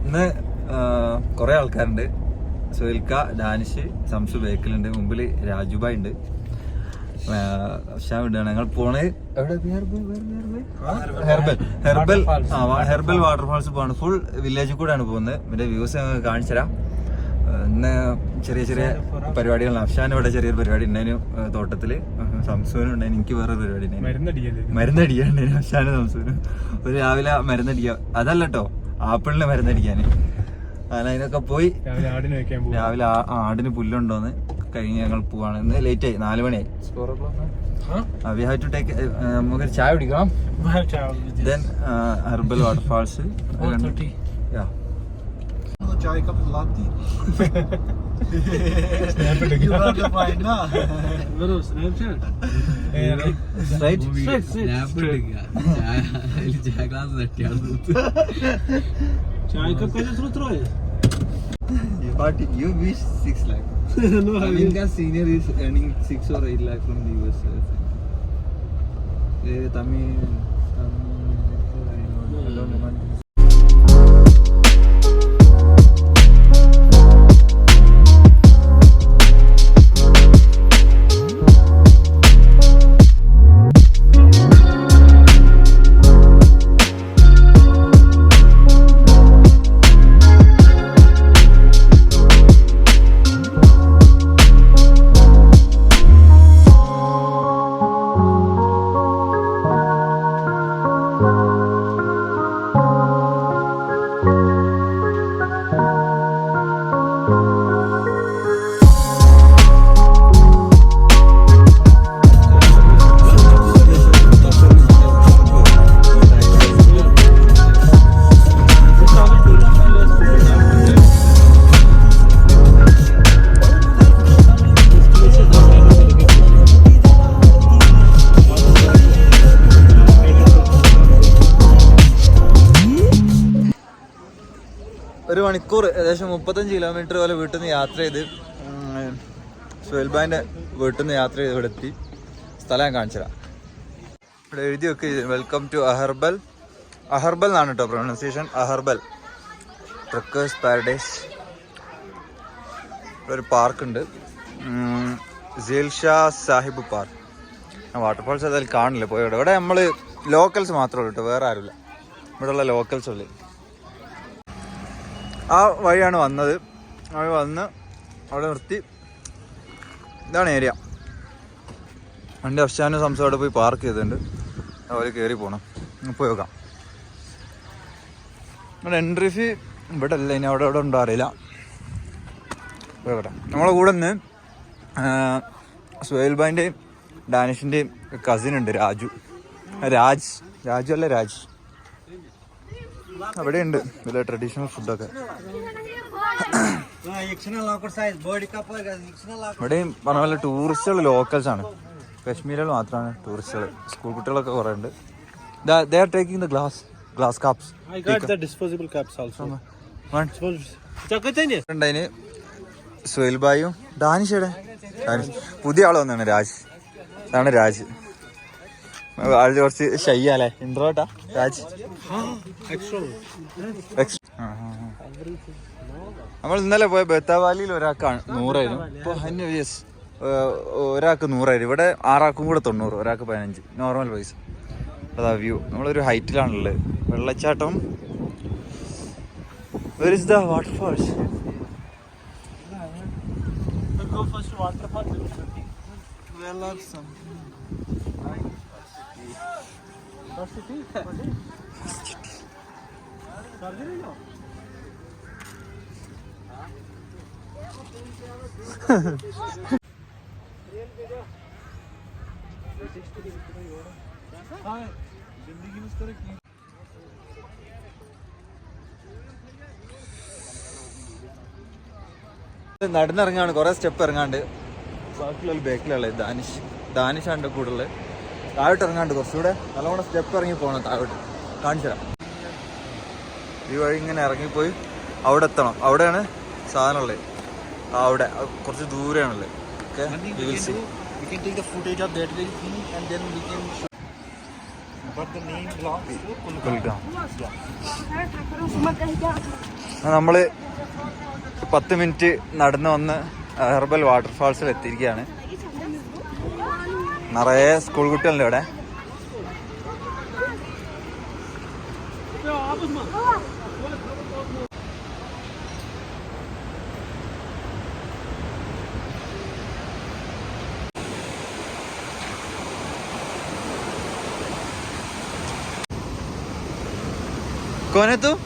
ഇന്ന് കുറെ ആൾക്കാരുണ്ട്. സുഹൈൽക്ക, ഡാനിഷ്, സംസു ബേക്കിലുണ്ട്, മുമ്പിൽ രാജുബായ് ഉണ്ട്, ഷാമിണ്ടാണ്. ഞങ്ങൾ പോണേ ഹെർബൽ വാട്ടർഫാൾസ് പോവാണ്. ഫുൾ വില്ലേജിൽ കൂടെയാണ് പോകുന്നത്. ഇതിന്റെ വ്യൂസ് ഞങ്ങൾ കാണിച്ചു തരാം. ഇന്ന് ചെറിയ ചെറിയ പരിപാടികളാണ്. അഫ്ഷാൻ ഇവിടെ ചെറിയൊരു പരിപാടി ഉണ്ടായിരുന്നു തോട്ടത്തില്, സംസുവിനും ഉണ്ടായിരുന്നു, എനിക്ക് വേറെ പരിപാടി ഉണ്ടായിരുന്നു, മരുന്നടിക്കാണ്ടായിരുന്നു അഫ്ഷാനും സംസുവിനും. ഒരു രാവിലെ മരുന്നടിക്കുക, അതല്ല കേട്ടോ, ആപ്പിളിന് മരുന്നടിക്കാന്. അതിനൊക്കെ പോയി രാവിലെ ആടിന് പുല്ലുണ്ടോന്ന് കഴിഞ്ഞ് ഞങ്ങൾ പോവാണ്. ഇന്ന് ലേറ്റ് ആയി, 4 മണിയായി. We have to take നമുക്ക് ചായ കുടിക്കണം. Then herbal waterfalls. Chai comes latte. You have to find na. Bro, Snapchat. Right? Snapchat. Chai glass settiya. Chai ka kaise throw hai? But you wish 6 lakh. No, I mean that senior is earning 6 or 8 lakh from the US. Tamil. ഒരു മണിക്കൂർ ഏകദേശം 35 kilometre പോലെ വീട്ടിൽ നിന്ന് യാത്ര ചെയ്ത് സുഹൈൽബായിൻ്റെ വീട്ടിൽ നിന്ന് യാത്ര ചെയ്ത് ഇവിടെ എത്തി. സ്ഥലം ഞാൻ കാണിച്ചു തരാം. ഇവിടെ എഴുതി വെക്ക്, വെൽക്കം ടു അഹർബൽ. അഹർബൽ എന്നാണ് കേട്ടോ പ്രൊണൗൺസിയേഷൻ, അഹർബൽ ട്രക്കേഴ്സ് പാരഡൈസ്. ഇവിടെ ഒരു പാർക്കുണ്ട്, സീൽഷാ സാഹിബ് പാർക്ക്. വാട്ടർഫാൾസ് അതിൽ കാണില്ല, പോയി ഇവിടെ നമ്മൾ ലോക്കൽസ് മാത്രമേ ഉള്ളൂ കേട്ടോ, വേറെ ആരുമില്ല. ഇവിടെയുള്ള ലോക്കൽസ് ഉള്ളു. ആ വഴിയാണ് വന്നത്. അവിടെ വന്ന് അവിടെ നിർത്തി. ഇതാണ് ഏരിയ. വണ്ടി അഫ്ഷാനും സംസം അവിടെ പോയി പാർക്ക് ചെയ്തിട്ടുണ്ട്. അവർ കയറി പോകണം, പോയി നോക്കാം. ഇവിടെ എൻട്രി ഫീ ഇവിടെ അല്ല, ഇനി അവിടെ അവിടെ ഉണ്ടോ അറിയില്ല. പോയിക്കോട്ടെ. നമ്മളെ കൂടെ നിന്ന് സുഹൈൽബായിൻ്റെയും ഡാനിഷിൻ്റെയും കസിൻ ഉണ്ട്, രാജു അല്ല രാജ്. അവിടെ ഉണ്ട് വലിയ ട്രഡീഷണൽ ഫുഡൊക്കെ. ഇവിടെയും പറഞ്ഞ പോലെ ടൂറിസ്റ്റുകൾ ലോക്കൽസ് ആണ്, കശ്മീരികൾ മാത്രമാണ് ടൂറിസ്റ്റുകൾ. സ്കൂൾ കുട്ടികളൊക്കെ കുറേ ഉണ്ട്. They are taking the glass cups. I got the disposable cups also. ഉണ്ടായിന് സുഹൈൽബായും ഡാനിഷയുടെ. പുതിയ ആൾ വന്നാണ് രാജ്. അതാണ് രാജ്. ആള് കുറച്ച് ഷൈയാലേ, ഇൻട്രോട്ടാ രാജ്. നമ്മൾ ഇന്നലെ പോയ ബത്താവാലിയിൽ ഒരാൾക്കാണ് 100,000. ഇപ്പോൾ ഒരാൾക്ക് 100,000. ഇവിടെ 6 ആൾക്കും കൂടെ 90, ഒരാൾക്ക് 15, നോർമൽ പൈസ. അതാ വ്യൂ. നമ്മളൊരു ഹൈറ്റിലാണുള്ളത്. വെള്ളച്ചാട്ടം. Where is the waterfalls? Go first waterfall. Well, are some. നടന്നിറങ്ങാണ്, കുറെ സ്റ്റെപ്പ് ഇറങ്ങാണ്ട്. ബാക്കിയുള്ള ബേക്കിലുള്ളത് ദാനിഷാണ്ട് കൂടുതൽ. താഴോട്ട് ഇറങ്ങാണ്ട് കുറച്ചുകൂടെ നല്ലോണം സ്റ്റെപ്പ് ഇറങ്ങി പോകണം താഴോട്ട്. കാണിച്ചു തരാം. ഈ വഴി ഇങ്ങനെ ഇറങ്ങിപ്പോയി അവിടെ എത്തണം. അവിടെയാണ് സാധനമുള്ളത്. അവിടെ കുറച്ച് ദൂരെയാണുള്ളത്. But the name belongs to Kulgam. Kulgam. നമ്മൾ 10 മിനിറ്റ് നടന്ന് വന്ന് ഹെർബൽ വാട്ടർഫാൾസിൽ എത്തിയിരിക്കുകയാണ്. നിറയെ സ്കൂൾ കുട്ടികളുണ്ട് ഇവിടെ.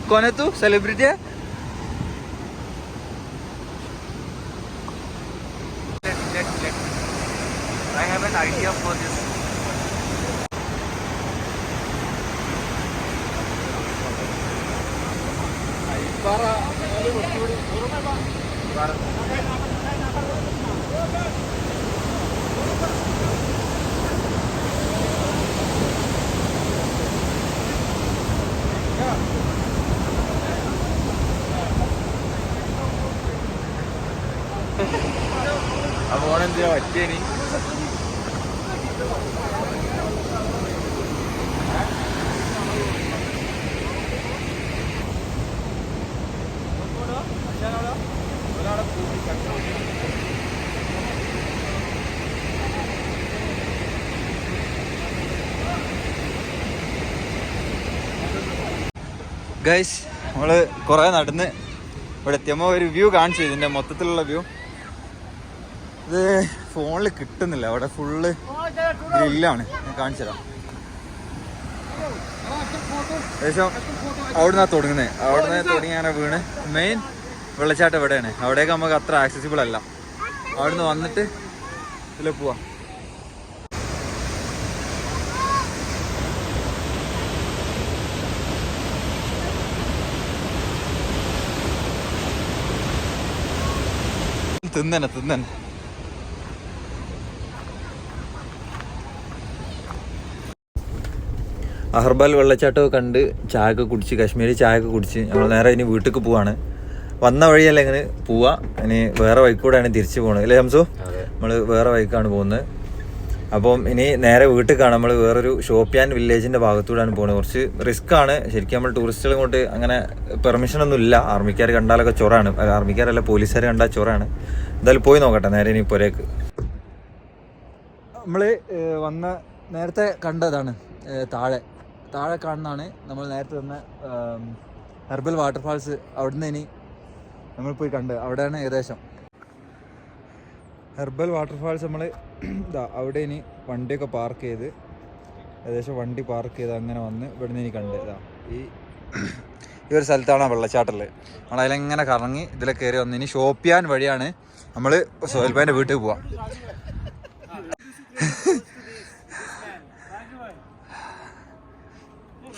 कौन है तू सेलिब्रिटी है? I have an idea for this. അപ്പോൾ ഓണെന്താ പറ്റിയനി? ഗൈസ്, നമ്മള് കുറെ നടന്ന് ഇവിടെ എത്തിയപ്പോൾ ഒരു വ്യൂ കാണിച്ചു. ഇതിന്റെ മൊത്തത്തിലുള്ള വ്യൂ ഇത് ഫോണിൽ കിട്ടുന്നില്ല. അവിടെ ഫുള്ള് ഗ്രില്ലാണ്. ഞാൻ കാണിച്ചു തരാം. ഏകദേശം അവിടുന്ന് തുടങ്ങുന്നത്. അവിടുന്ന് തുടങ്ങി അങ്ങനെ വീണ് മെയിൻ വെള്ളച്ചാട്ടം എവിടെയാണ്. അവിടേക്ക് നമുക്ക് അത്ര ആക്സസിബിൾ അല്ല. അവിടുന്ന് വന്നിട്ട് ഇതിൽ പോവാം. തിന്നന്നെ അഹർബൽ വെള്ളച്ചാട്ടമൊക്കെ കണ്ട് ചായയൊക്കെ കുടിച്ച്, കാശ്മീരി ചായയൊക്കെ കുടിച്ച് ഞങ്ങൾ നേരെ ഇനി വീട്ടിലേക്ക് പോവാണ്. വന്ന വഴിയല്ല ഇങ്ങനെ പോവാ. ഇനി വേറെ വഴിക്കൂടെയാണ് തിരിച്ചു പോകുന്നത് അല്ലേ ഹംസു? നമ്മൾ വേറെ വഴിക്കാണ് പോകുന്നത്. അപ്പം ഇനി നേരെ വീട്ടിലേക്കാണ്. നമ്മൾ വേറൊരു ഷോപ്പിയാൻ വില്ലേജിൻ്റെ ഭാഗത്തൂടെയാണ് പോകുന്നത്. കുറച്ച് റിസ്ക് ആണ് ശരിക്കും. നമ്മൾ ടൂറിസ്റ്റുകൾ കൊണ്ട് അങ്ങനെ പെർമിഷനൊന്നും ഇല്ല. ആർമിക്കാർ കണ്ടാലൊക്കെ ചൊറാണ്. ആർമിക്കാരല്ല, പോലീസുകാർ കണ്ടാൽ ചൊറാണ്. എന്തായാലും പോയി നോക്കട്ടെ നേരെ ഇനി പുരേക്ക്. നമ്മൾ വന്ന നേരത്തെ കണ്ടതാണ് താഴെ കാണുന്നതാണ് നമ്മൾ നേരത്തെ വന്ന ഹെർബൽ വാട്ടർഫാൾസ്. അവിടുന്ന് ഇനി നമ്മൾ പോയി കണ്ട് അവിടെയാണ് ഏകദേശം ഹെർബൽ വാട്ടർഫാൾസ്. നമ്മൾ ഇതാ അവിടെ ഇനി വണ്ടിയൊക്കെ പാർക്ക് ചെയ്ത് ഏകദേശം വണ്ടി പാർക്ക് ചെയ്ത് അങ്ങനെ വന്ന് ഇവിടുന്ന് ഇനി കണ്ട് ഇതാ ഈ ഒരു സ്ഥലത്താണ് വെള്ളച്ചാട്ടമുള്ളത്. നമ്മൾ അതിലെങ്ങനെ കറങ്ങി ഇതിലെ കയറി വന്ന് ഇനി ഷോപ്പിയാൻ വഴിയാണ് നമ്മൾ സോഹൽഭായിൻ്റെ വീട്ടിൽ പോവാം.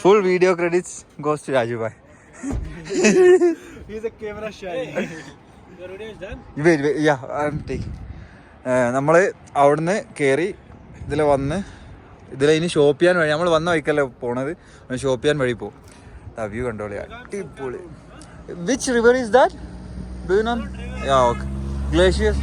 Full video credits goes to Raju bhai. He's a camera shy. Your video is done? Wait, yeah, I'm taking. നമ്മൾ അവിടുന്ന് കയറി ഇതിൽ വന്ന് ഇനി ഷോപ്പിയാൻ വഴി നമ്മൾ വന്ന വഴിക്കല്ലേ പോണത്. ഷോപ്പിയാൻ വഴി പോകും. വ്യൂ കണ്ടോളി, അടിപൊളി. Which river is that? Do you know? Yeah, okay. Glaciers.